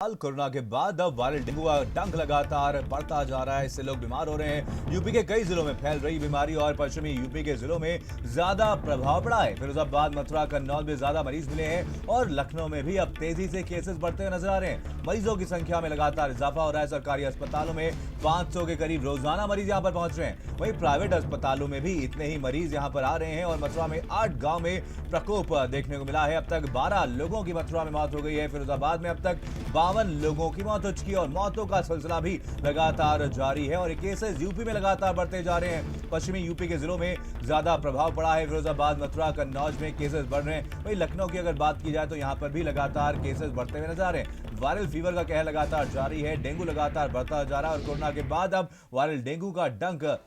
Corona के बाद अब वायरल डेंगू का डंक लगातार बढ़ता जा रहा है। इससे लोग बीमार हो रहे हैं। यूपी के कई जिलों में फैल रही बीमारी और पश्चिमी यूपी के जिलों में ज्यादा प्रभाव पड़ा है। फिरोजाबाद, मथुरा, कन्नौज में ज्यादा मरीज मिले हैं और लखनऊ में भी अब तेजी से केसेस बढ़ते हुए नजर आ रहे हैं। मरीजों की संख्या में लगातार इजाफा हो रहा है। सरकारी अस्पतालों में 500 के करीब रोजाना मरीज यहां पर पहुंच रहे हैं। वहीं प्राइवेट अस्पतालों में भी इतने ही मरीज यहां पर आ रहे हैं और मथुरा में 8 गांव में प्रकोप देखने को मिला है। अब तक 12 लोगों की मथुरा में मौत हो गई है। फिरोजाबाद में अब तक 52 लोगों की मौत हो चुकी है और मौतों का सिलसिला भी लगातार जारी है और ये केसेस यूपी में लगातार बढ़ते जा रहे हैं। पश्चिमी यूपी के जिलों में ज्यादा प्रभाव पड़ा है। फिरोजाबाद, मथुरा, कन्नौज में केसेस बढ़ रहे हैं। वहीं लखनऊ की अगर बात की जाए तो यहां पर भी लगातार केसेस बढ़ते हुए नजर आ रहे हैं। वायरल फीवर का कहर लगातार जारी है। डेंगू लगातार बढ़ता जा रहा है और कोरोना के बाद अब वायरल डेंगू का डंक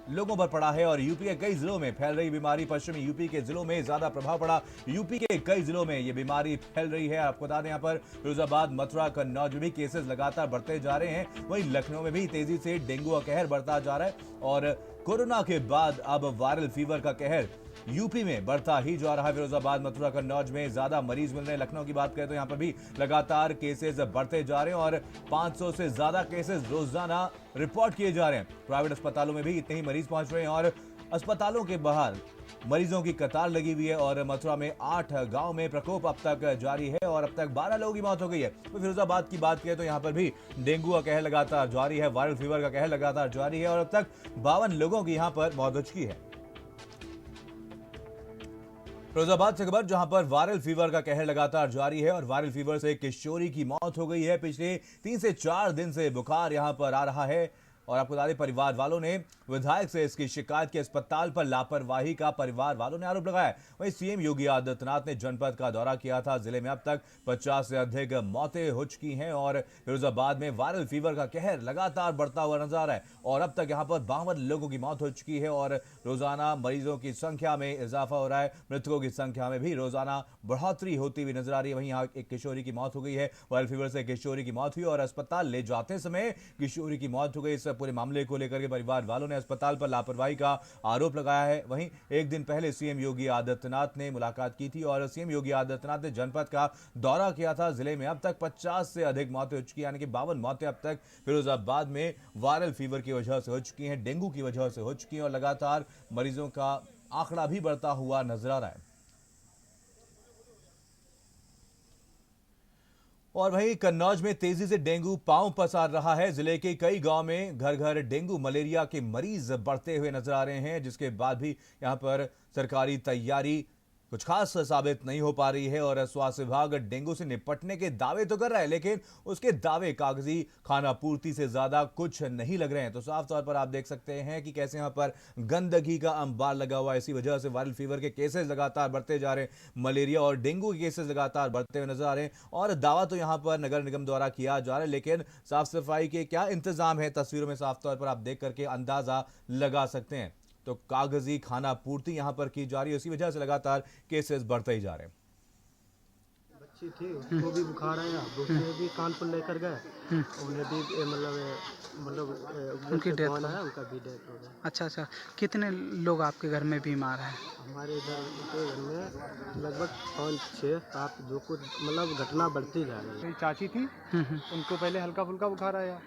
लोगों पर पड़ा है और यूपी के कई जिलों में फैल रही बीमारी पश्चिमी यूपी के जिलों में ज्यादा प्रभाव पड़ा। यूपी के कई जिलों में ये बीमारी फैल रही है। आपको बता दें यहाँ पर फिरोजाबाद, मथुरा, कन्नौज में भी केसेस लगातार बढ़ते जा रहे हैं। वहीं लखनऊ में भी तेजी से डेंगू का कहर बढ़ता जा रहा है और कोरोना के बाद अब वायरल फीवर का कहर यूपी में बढ़ता ही जा रहा है। फिरोजाबाद, मथुरा, कन्नौज में ज्यादा मरीज मिल रहे हैं। लखनऊ की बात करें तो यहां पर भी लगातार केसेस बढ़ते जा रहे हैं और 500 से ज्यादा केसेस रोजाना रिपोर्ट किए जा रहे हैं। प्राइवेट अस्पतालों में भी इतने ही मरीज पहुंच रहे हैं और अस्पतालों के बाहर मरीजों की कतार लगी हुई है और मथुरा में 8 गांव में प्रकोप अब तक जारी है और अब तक 12 लोगों की मौत हो गई है। तो फिरोजाबाद की बात करें तो यहां पर भी डेंगू का कहर लगातार जारी है। वायरल फीवर का कहर लगातार जारी है और अब तक 52 लोगों की यहां पर मौत हो चुकी है। फिरोजाबाद से खबर जहां पर वायरल फीवर का कहर लगातार जारी है और वायरल फीवर से एक किशोरी की मौत हो गई है। पिछले 3 से 4 दिन से बुखार यहां पर आ रहा है और आपको बता दें परिवार वालों ने विधायक से इसकी शिकायत की। अस्पताल पर लापरवाही का परिवार वालों ने आरोप लगाया। वहीं सीएम योगी आदित्यनाथ ने जनपद का दौरा किया था। जिले में अब तक 50 से अधिक मौतें हो चुकी हैं और फिरोजाबाद में वायरल फीवर का कहर लगातार बढ़ता हुआ नजर आ रहा है और अब तक यहां पर 52 लोगों की मौत हो चुकी है और रोजाना मरीजों की संख्या में इजाफा हो रहा है। मृतकों की संख्या में भी रोजाना बढ़ोतरी होती हुई नजर आ रही है। वहीं यहाँ एक किशोरी की मौत हो गई है। वायरल फीवर से किशोरी की मौत हुई और अस्पताल ले जाते समय किशोरी की मौत हो गई। इस पूरे मामले को लेकर के परिवार वालों ने अस्पताल पर लापरवाही का आरोप लगाया है। वहीं एक दिन पहले सीएम योगी आदित्यनाथ ने मुलाकात की थी और सीएम योगी आदित्यनाथ ने जनपद का दौरा किया था। जिले में अब तक 50 से अधिक मौतें हो चुकी हैं, यानी कि 52 मौतें अब तक फिरोजाबाद में वायरल फीवर की वजह से हो चुकी हैं, डेंगू की वजह से हो चुकी हैं और लगातार मरीजों का आंकड़ा भी बढ़ता हुआ नजर आ रहा है। और वहीं कन्नौज में तेजी से डेंगू पांव पसार रहा है। जिले के कई गांव में घर घर डेंगू मलेरिया के मरीज बढ़ते हुए नजर आ रहे हैं, जिसके बाद भी यहां पर सरकारी तैयारी कुछ खास साबित नहीं हो पा रही है और स्वास्थ्य विभाग डेंगू से निपटने के दावे तो कर रहा है, लेकिन उसके दावे कागजी खाना पूर्ति से ज्यादा कुछ नहीं लग रहे हैं। तो साफ तौर पर आप देख सकते हैं कि कैसे यहां पर गंदगी का अंबार लगा हुआ है। इसी वजह से वायरल फीवर के केसेस लगातार बढ़ते जा रहे हैं। मलेरिया और डेंगू के केसेस लगातार बढ़ते हुए नजर आ रहे हैं और दावा तो यहां पर नगर निगम द्वारा किया जा रहा है, लेकिन साफ सफाई के क्या इंतजाम है तस्वीरों में साफ तौर पर आप देख करके अंदाजा लगा सकते हैं। तो कागजी खाना पूर्ति यहां पर की जा रही है, उसी वजह से लगातार केसेस बढ़ते ही जा रहे हैं। बच्ची थी, उसको भी बुखार आया, दूसरे भी कानपुर लेकर गए, उन्हें भी उनकी डेथ हो आया, उनका भी डेथ हो गया। अच्छा। कितने लोग आपके घर में बीमार हैं? हमारे इधर के घर में लगभग 5-6 सात जो कुछ घटना बढ़ती जा रही है। मेरी चाची थी, उनको पहले हल्का फुल्का बुखार आया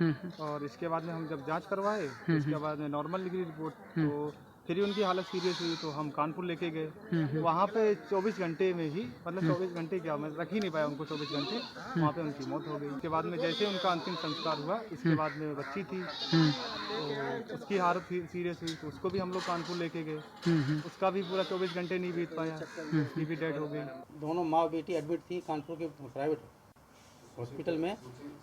और इसके बाद में हम जब जांच करवाए उसके बाद में नॉर्मल निकली रिपोर्ट, तो फिर ही उनकी हालत सीरियस हुई तो हम कानपुर लेके गए। वहाँ पे 24 घंटे में ही 24 घंटे क्या, मैं रख ही नहीं पाया उनको 24 घंटे, वहाँ पे उनकी मौत हो गई। उसके बाद में जैसे उनका अंतिम संस्कार हुआ, इसके बाद में बच्ची थी तो उसकी हालत सीरियस हुई तो उसको भी हम लोग कानपुर लेके गए। उसका भी पूरा 24 घंटे नहीं बीत पाया, उसकी भी डेथ हो गई। दोनों माँ बेटी एडमिट थी कानपुर के प्राइवेट हॉस्पिटल में।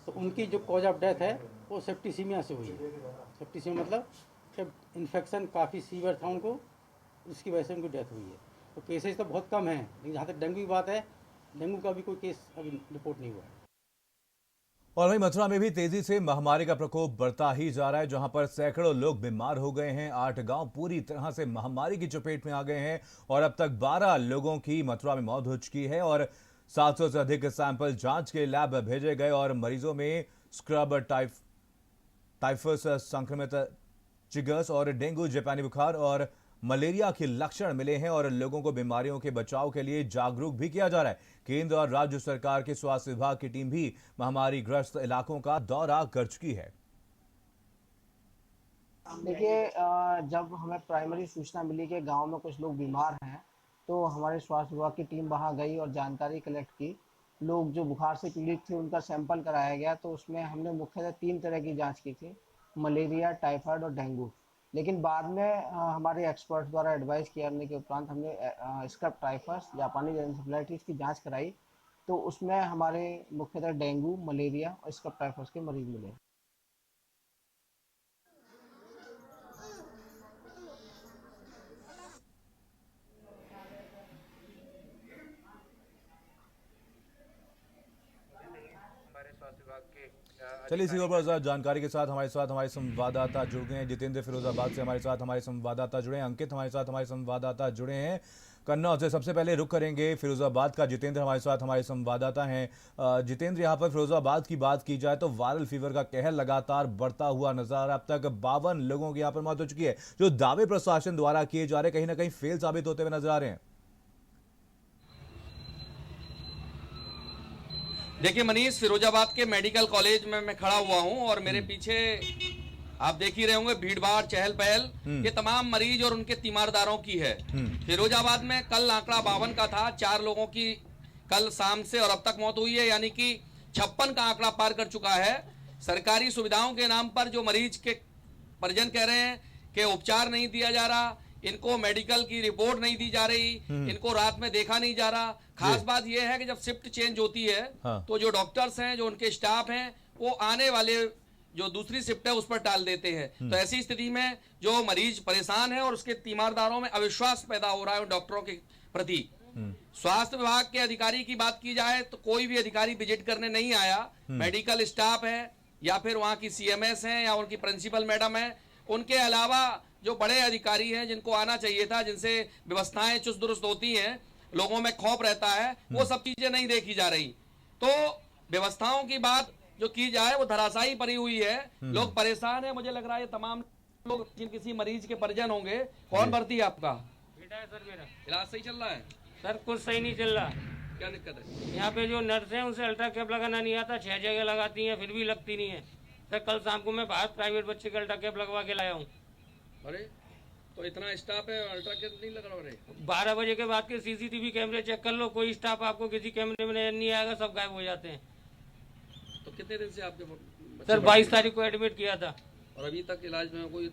तो उनकी जो कॉज ऑफ डेथ है वो सेप्टिसीमिया से हुई है। सेप्टिसीमिया मतलब इन्फेक्शन काफ़ी सीवियर था उनको, उसकी वजह से उनकी डेथ हुई है। तो केसेस तो बहुत कम हैं, लेकिन जहाँ तक डेंगू की बात है, डेंगू का भी कोई केस अभी रिपोर्ट नहीं हुआ है। और वहीं मथुरा में भी तेजी से महामारी का प्रकोप बढ़ता ही जा रहा है, जहां पर सैकड़ों लोग बीमार हो गए हैं। 8 गांव पूरी तरह से महामारी की चपेट में आ गए हैं और अब तक 12 लोगों की मथुरा में मौत हो चुकी है और 700 से अधिक सैंपल जांच के लैब भेजे गए और मरीजों में स्क्रब टाइफस संक्रमित चिगस और डेंगू, जापानी बुखार और मलेरिया के लक्षण मिले हैं और लोगों को बीमारियों के बचाव के लिए जागरूक भी किया जा रहा है। केंद्र और राज्य सरकार के स्वास्थ्य विभाग की टीम भी महामारी ग्रस्त इलाकों का दौरा कर चुकी है। देखिए, जब हमें प्राइमरी सूचना मिली कि गांव में कुछ लोग बीमार हैं, तो हमारे स्वास्थ्य विभाग की टीम वहां गई और जानकारी कलेक्ट की। लोग जो बुखार से पीड़ित थे उनका सैंपल कराया गया, तो उसमें हमने मुख्यतः 3 तरह की जांच की थी, मलेरिया, टाइफाइड और डेंगू। लेकिन बाद में हमारे एक्सपर्ट्स द्वारा एडवाइस करने के उपरांत हमने स्क्रब टाइफस, जापानी एन्सेफेलाइटिस की जांच कराई, तो उसमें हमारे मुख्यतः डेंगू, मलेरिया और स्क्रब टाइफस के मरीज मिले। चलिए इसी खबर पर जानकारी के साथ हमारे संवाददाता जुड़ गए हैं। जितेंद्र फिरोजाबाद से हमारे संवाददाता जुड़े हैं। अंकित हमारे संवाददाता जुड़े हैं कन्नौज से। सबसे पहले रुख करेंगे फिरोजाबाद का। जितेंद्र हमारे संवाददाता हैं। जितेंद्र, यहाँ पर फिरोजाबाद की बात की जाए तो वायरल फीवर का कहर लगातार बढ़ता हुआ नजर आ रहा है। अब तक 52 लोगों की यहाँ पर मौत हो चुकी है। जो दावे प्रशासन द्वारा किए जा रहे हैं कहीं ना कहीं फेल साबित होते हुए नजर आ रहे हैं। देखिए मनीष, फिरोजाबाद के मेडिकल कॉलेज में मैं खड़ा हुआ हूं और मेरे पीछे आप देख ही रहे होंगे भीड़ भाड़ चहल पहल ये तमाम मरीज और उनके तीमारदारों की है। फिरोजाबाद में कल आंकड़ा 52 का था। 4 लोगों की कल शाम से और अब तक मौत हुई है, यानी कि 56 का आंकड़ा पार कर चुका है। सरकारी सुविधाओं के नाम पर जो मरीज के परिजन कह रहे हैं कि उपचार नहीं दिया जा रहा, इनको मेडिकल की रिपोर्ट नहीं दी जा रही, इनको रात में देखा नहीं जा रहा। खास बात यह है कि जब शिफ्ट चेंज होती है तो जो डॉक्टर्स हैं, जो उनके स्टाफ हैं, वो आने वाले जो दूसरी शिफ्ट है उस पर टाल देते हैं। तो ऐसी स्थिति में जो मरीज परेशान है और उसके तीमारदारों में अविश्वास पैदा हो रहा है उन डॉक्टरों के प्रति। स्वास्थ्य विभाग के अधिकारी की बात की जाए तो कोई भी अधिकारी विजिट करने नहीं आया। मेडिकल स्टाफ है या फिर वहां की CMS है या उनकी प्रिंसिपल मैडम है, उनके अलावा जो बड़े अधिकारी हैं जिनको आना चाहिए था, जिनसे व्यवस्थाएं चुस्त दुरुस्त होती हैं, लोगों में खौफ रहता है, वो सब चीजें नहीं देखी जा रही। तो व्यवस्थाओं की बात जो की जाए वो धराशायी पड़ी हुई है। लोग परेशान है। मुझे लग रहा है तमाम लोग जिन किसी मरीज के परिजन होंगे। कौन भर्ती है आपका? बेटा है सर मेरा। इलाज सही चल रहा है? सर कुछ सही नहीं चल रहा। क्या दिक्कत है? यहाँ पे जो नर्स है उनसे अल्ट्रा कैप लगाना नहीं आता। 6 जगह लगाती हैं फिर भी लगती नहीं है। सर कल शाम को मैं बाहर प्राइवेट बच्चे का अल्ट्रा कैप लगवा के लाया हूँ। अरे तो इतना स्टाफ है, अल्ट्रा कैप नहीं लगा रहे? 12 बजे के बाद के CCTV कैमरे चेक कर लो, कोई स्टाफ आपको किसी कैमरे में नहीं आएगा, सब गायब हो जाते हैं। तो कितने दिन से आपके सर 22 तारीख को एडमिट किया था और अभी तक इलाज में कोई?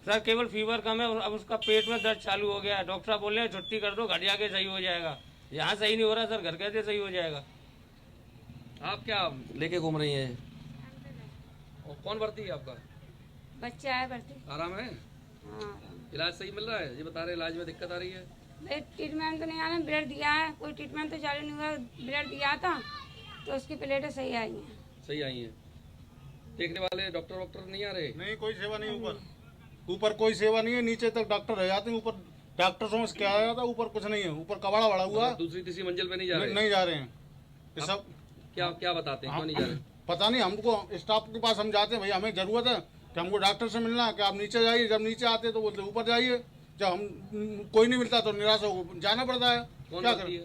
सर केवल फीवर कम है और अब उसका पेट में दर्द चालू हो गया है। डॉक्टर बोल रहे हैं छुट्टी कर दो, घर जाके सही हो जाएगा। यहाँ सही नहीं हो रहा सर, घर कैसे सही हो जाएगा? आप क्या लेके घूम रही हैं? और कौन भर्ती है आपका? बच्चा है भर्ती। आराम है? हाँ। इलाज सही मिल रहा है? ये बता रहे इलाज में दिक्कत आ रही है। ट्रीटमेंट तो नहीं आ रहा, ब्लड दिया है, कोई ट्रीटमेंट तो चालू नहीं हुआ। ब्लड दिया था तो उसकी प्लेटें सही आई हैं। सही आई हैं। देखने वाले डॉक्टर नहीं आ रहे? नहीं, कोई सेवा नहीं। ऊपर कोई सेवा नहीं है। नीचे तक डॉक्टर रह जाते हैं, ऊपर डॉक्टर समझ के आया था, ऊपर कुछ नहीं है। ऊपर कबाड़ा बड़ा हुआ। दूसरी तीसरी मंजिल पे नहीं जा रहे? नहीं जा रहे हैं। ये सब क्या बताते हैं, क्यों नहीं जा रहे? पता नहीं। हमको स्टाफ के पास हम जाते हैं, भैया हमें जरूरत है कि हमको डॉक्टर से मिलना है, कि आप नीचे जाइए। जब नीचे आते तो बोलते ऊपर जाइए। जब हम कोई नहीं मिलता तो निराश हो जाना पड़ता है। क्या करें?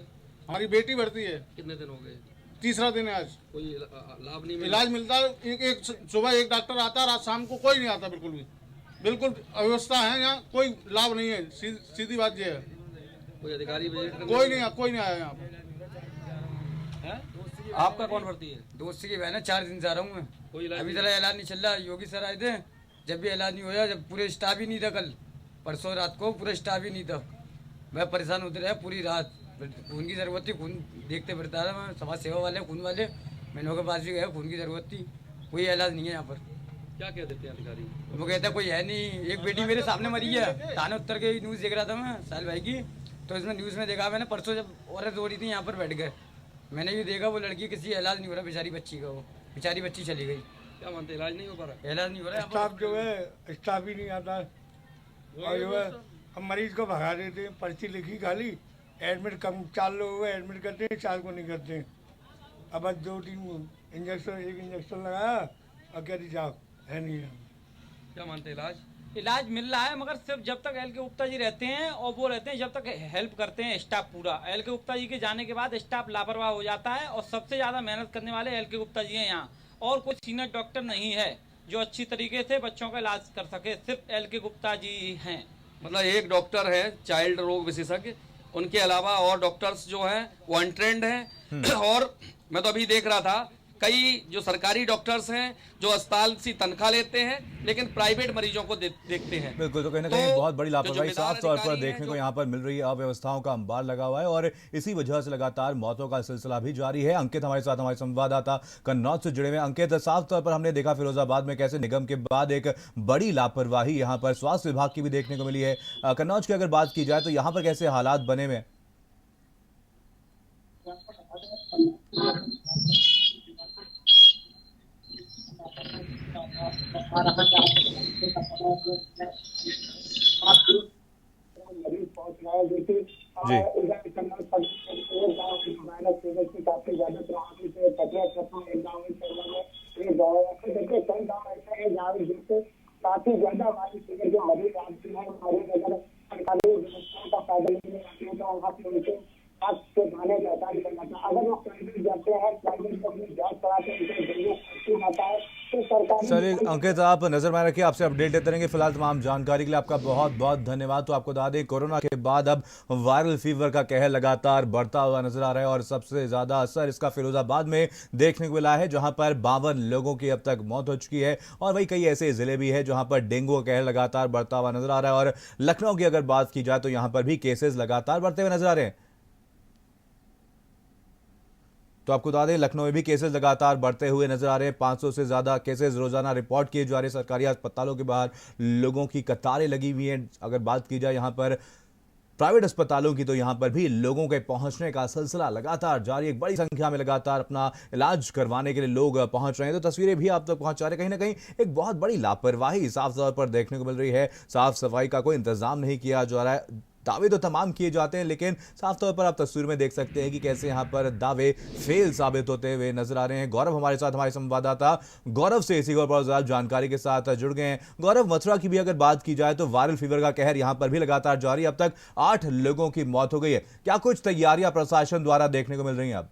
हमारी बेटी भर्ती है। कितने दिन हो गए? तीसरा दिन है आज। कोई लाभ नहीं मिला? इलाज मिलता है। एक सुबह एक डॉक्टर आता है, रात शाम को कोई नहीं आता। बिल्कुल अव्यवस्था है यहाँ, कोई लाभ नहीं है। सीधी बात ये है। कोई अधिकारी कोई नहीं आया यहाँ पर। आपका कौन भर्ती है? दोस्त की बहन है, 4 दिन से आ रहा हूँ मैं। कोई अभी तक इलाज नहीं चल रहा। योगी सर आए थे, जब भी इलाज नहीं होया, जब पूरे स्टाफ ही नहीं था। कल परसों रात को पूरा स्टाफ ही नहीं था। मैं परेशान होते रहा पूरी रात। खून की ज़रूरत थी, खून देखते फिरता था मैं। समाज सेवा वाले खून वाले मैंने के पास भी गया, खून की ज़रूरत थी। कोई इलाज नहीं है यहाँ पर। क्या कह देते हैं अधिकारी? वो कहता कोई है नहीं। एक बेटी मेरे सामने मरी है। थाना उत्तर के न्यूज़ देख रहा था मैं, साहिल भाई की, तो इसमें न्यूज़ में देखा मैंने। परसों जब औरत हो रही थी यहाँ पर बैठ गए, मैंने भी देखा वो लड़की किसी इलाज नहीं हो रहा, बेचारी बच्ची का। वो बेचारी बच्ची चली गई। क्या मानते, इलाज नहीं हो पा रहा? इलाज नहीं हो रहा। स्टाफ जो है, स्टाफ ही नहीं आता और जो है हम मरीज को भगा देते हैं। पर्ची लिखी खाली, एडमिट कम 4 लोग हुए, एडमिट करते हैं, 4 को नहीं करते हैं। अब बस 2-3 इंजेक्शन, एक इंजेक्शन लगाया और कह दी जाओ, है नहीं है। क्या मानते इलाज? इलाज मिल रहा है, मगर सिर्फ जब तक एल के गुप्ता जी रहते हैं और वो रहते हैं, जब तक हेल्प करते हैं स्टाफ पूरा। एल के गुप्ता जी के जाने के बाद स्टाफ लापरवाह हो जाता है और सबसे ज़्यादा मेहनत करने वाले एल के गुप्ता जी हैं यहाँ, और कोई सीनियर डॉक्टर नहीं है जो अच्छी तरीके से बच्चों का इलाज कर सके, सिर्फ एल के गुप्ता जी हैं। मतलब एक डॉक्टर है चाइल्ड रोग विशेषज्ञ, उनके अलावा और डॉक्टर्स जो हैं वो अनट्रेंड हैं। और मैं तो अभी देख रहा था कई जो सरकारी डॉक्टर्स हैं जो अस्पताल से तनख्वाह लेते हैं लेकिन प्राइवेट मरीजों को देखते हैं। बिल्कुल, तो कहीं ना कहीं बहुत बड़ी लापरवाही साफ तौर पर देखने को यहाँ पर मिल रही है। अव्यवस्थाओं का अंबार लगा हुआ है और इसी वजह से लगातार मौतों का सिलसिला भी जारी है। अंकित हमारे साथ, हमारे संवाददाता कन्नौज से जुड़े हुए। अंकित, साफ तौर पर हमने देखा फिरोजाबाद में कैसे निगम के बाद एक बड़ी लापरवाही यहाँ पर स्वास्थ्य विभाग की भी देखने को मिली है। कन्नौज की अगर बात की जाए तो यहाँ पर कैसे हालात बने हुए? काफी ज्यादा हमारी जो मरीज आते हैं, मरीज अगर सरकारी का फायदा लेने आते हैं तो वहाँ पे उनके पास से जाने जाता है। अगर वो प्राइवेट जाते हैं, प्राइवेट को अपनी जांच कराते हैं, उनके डेंगू जाता है तो सरकारी। चलिए अंकित, आप नजर में रखिए, आपसे अपडेट देते रहेंगे। फिलहाल तमाम जानकारी के लिए आपका बहुत बहुत धन्यवाद। तो आपको बता दें, कोरोना के बाद अब वायरल फीवर का कहर लगातार बढ़ता हुआ नजर आ रहा है और सबसे ज्यादा असर इसका फिरोजाबाद में देखने को मिला है, जहां पर 52 लोगों की अब तक मौत हो चुकी है। और वही कई ऐसे जिले भी है जहां पर डेंगू का कहर लगातार बढ़ता हुआ नजर आ रहा है। और लखनऊ की अगर बात की जाए तो यहां पर भी केसेस लगातार बढ़ते हुए नजर आ रहे हैं। तो आपको बता दें, लखनऊ में भी केसेस लगातार बढ़ते हुए नजर आ रहे हैं। 500 से ज्यादा केसेस रोजाना रिपोर्ट किए जा रहे हैं। सरकारी अस्पतालों के बाहर लोगों की कतारें लगी हुई हैं। अगर बात की जाए यहाँ पर प्राइवेट अस्पतालों की, तो यहाँ पर भी लोगों के पहुंचने का सिलसिला लगातार जारी। एक बड़ी संख्या में लगातार अपना इलाज करवाने के लिए लोग पहुंच रहे हैं। तो तस्वीरें भी आप तक पहुंचा रहे हैं। कहीं ना कहीं एक बहुत बड़ी लापरवाही साफ तौर पर देखने को मिल रही है। साफ सफाई का कोई इंतजाम नहीं किया जा रहा है। दावे तो तमाम किए जाते हैं, लेकिन साफ तौर पर आप तस्वीर में देख सकते हैं कि कैसे यहाँ पर दावे फेल साबित होते हुए नजर आ रहे हैं। गौरव हमारे साथ, हमारे संवाददाता गौरव से इसी और ज्यादा जानकारी के साथ जुड़ गए हैं। गौरव, मथुरा की भी अगर बात की जाए तो वायरल फीवर का कहर यहाँ पर भी लगातार जारी। अब तक 8 लोगों की मौत हो गई है। क्या कुछ तैयारियां प्रशासन द्वारा देखने को मिल रही हैं? अब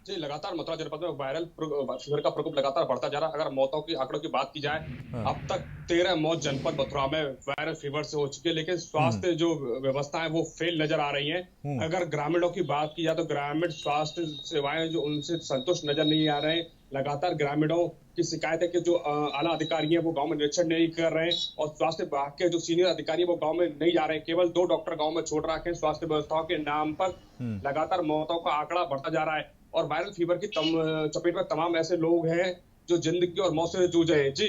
जी, लगातार मथुरा जनपद में वायरल फीवर का प्रकोप लगातार बढ़ता जा रहा है। अगर मौतों की आंकड़ों की बात की जाए, अब तक 13 मौत जनपद मथुरा में वायरल फीवर से हो चुकी है, लेकिन स्वास्थ्य जो व्यवस्था है वो फेल नजर आ रही है। अगर ग्रामीणों की बात की जाए तो ग्रामीण स्वास्थ्य सेवाएं जो उनसे संतुष्ट नजर नहीं आ रहे हैं। लगातार ग्रामीणों की शिकायत है कि जो आला अधिकारी हैं वो गांव में निरीक्षण नहीं कर रहे हैं और स्वास्थ्य विभाग के जो सीनियर अधिकारी हैं वो गांव में नहीं जा रहे हैं। केवल 2 डॉक्टर गांव में छोड़ रखे हैं स्वास्थ्य व्यवस्थाओं के नाम पर। लगातार मौतों का आंकड़ा बढ़ता जा रहा है और वायरल फीवर की चपेट में तमाम ऐसे लोग हैं जो जिंदगी और मौत से जूझ रहे हैं। जी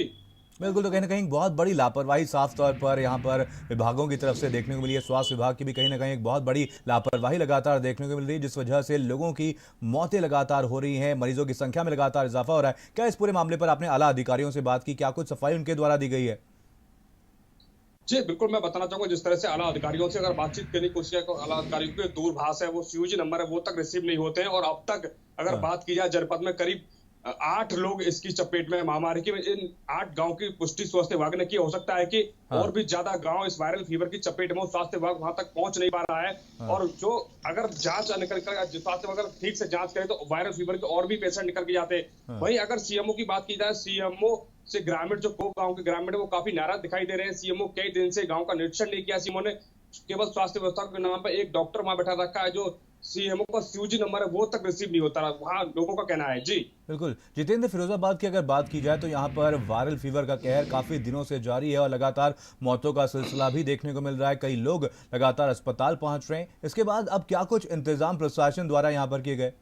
बिल्कुल, तो कहीं ना कहीं बहुत बड़ी लापरवाही साफ तौर पर यहाँ पर विभागों की तरफ से देखने को मिली है। स्वास्थ्य विभाग की भी कहीं ना कहीं एक बहुत बड़ी लापरवाही लगातार देखने को मिल रही है, जिस वजह से लोगों की मौतें लगातार हो रही हैं, मरीजों की संख्या में लगातार इजाफा हो रहा है। क्या इस पूरे मामले पर आपने आला अधिकारियों से बात की? क्या कुछ सफाई उनके द्वारा दी गई है? जी बिल्कुल, मैं बताना चाहूंगा जिस तरह से आला अधिकारियों से अगर बातचीत करने की कोशिश है, आला अधिकारियों के दूरभाष है, वो CUG नंबर है वो तक रिसीव नहीं होते हैं। और अब तक अगर बात की जाए जनपद में करीब 8 लोग इसकी चपेट में महामारी की। इन 8 गांव की पुष्टि स्वास्थ्य विभाग ने की। हो सकता है कि और भी ज्यादा गांव इस वायरल फीवर की चपेट में, स्वास्थ्य विभाग वहां तक पहुंच नहीं पा रहा है। और जो अगर जांच निकल कर स्वास्थ्य विभाग अगर ठीक से जांच करे तो वायरल फीवर के और भी पेशेंट निकल के जाते हैं। वहीं अगर CMO की बात की जाए, CMO से ग्रामीण जो गांव के ग्रामीण वो काफी नाराज दिखाई दे रहे हैं। CMO कई दिन से गांव का निरीक्षण नहीं किया। CMO ने केवल स्वास्थ्य व्यवस्था के नाम पर एक डॉक्टर वहां बैठा रखा है। जो CMO का CUG नंबर है वो तक रिसीव नहीं होता, वहां लोगों का कहना है। जी बिल्कुल जितेंद्र, फिरोजाबाद की अगर बात की जाए तो यहाँ पर वायरल फीवर का कहर काफी दिनों से जारी है और लगातार मौतों का सिलसिला भी देखने को मिल रहा है। कई लोग लगातार अस्पताल पहुंच रहे हैं। इसके बाद अब क्या कुछ इंतजाम प्रशासन द्वारा यहाँ पर किए गए?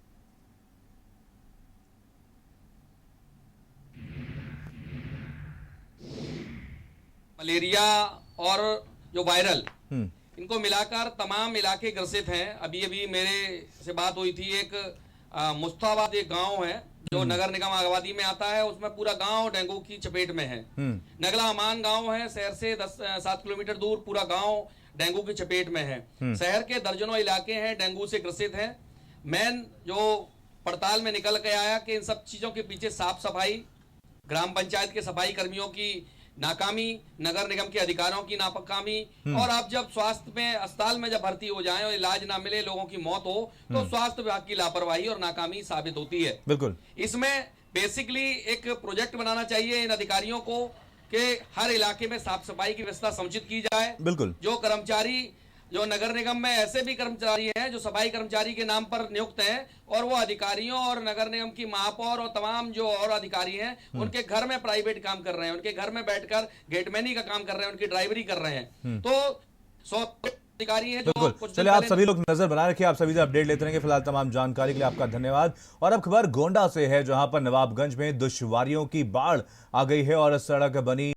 मलेरिया और जो वायरल, इनको मिलाकर तमाम इलाके ग्रसित हैं। अभी अभी मेरे से बात हुई थी, एक मुस्ताबाद एक गांव है जो नगर निगम आबादी में आता है, उसमें पूरा गांव डेंगू की चपेट में है। नगला अमान गांव है, शहर से 7 किलोमीटर दूर, पूरा गांव डेंगू की चपेट में है। शहर के दर्जनों इलाके हैं डेंगू से ग्रसित हैं। मैन जो पड़ताल में निकल के आया कि इन सब चीजों के पीछे साफ सफाई, ग्राम पंचायत के सफाई कर्मियों की नाकामी, नगर निगम के अधिकारियों की नाकामी, और अब जब स्वास्थ्य में अस्पताल में जब भर्ती हो जाएं और इलाज ना मिले, लोगों की मौत हो, तो स्वास्थ्य विभाग की लापरवाही और नाकामी साबित होती है। बिल्कुल। इसमें बेसिकली एक प्रोजेक्ट बनाना चाहिए इन अधिकारियों को कि हर इलाके में साफ सफाई की व्यवस्था समुचित की जाए। बिल्कुल। जो कर्मचारी, जो नगर निगम में ऐसे भी कर्मचारी हैं जो सफाई कर्मचारी के नाम पर नियुक्त हैं, और वो अधिकारियों और नगर निगम की महापौर और तमाम जो और अधिकारी हैं उनके घर में प्राइवेट काम कर रहे हैं, उनके घर में बैठकर गेटमैनी का काम कर रहे हैं, उनकी ड्राइवरी कर रहे हैं। तो 100 अधिकारी हैं जो बिल्कुल। चलिए, आप सभी लोग नजर बनाए रखिए, आप सभी से अपडेट लेते रहेंगे। फिलहाल तमाम जानकारी के लिए आपका धन्यवाद। और अब खबर गोंडा से है, जहां पर नवाबगंज में दुश्वारियों की बाढ़ आ गई है और सड़क बनी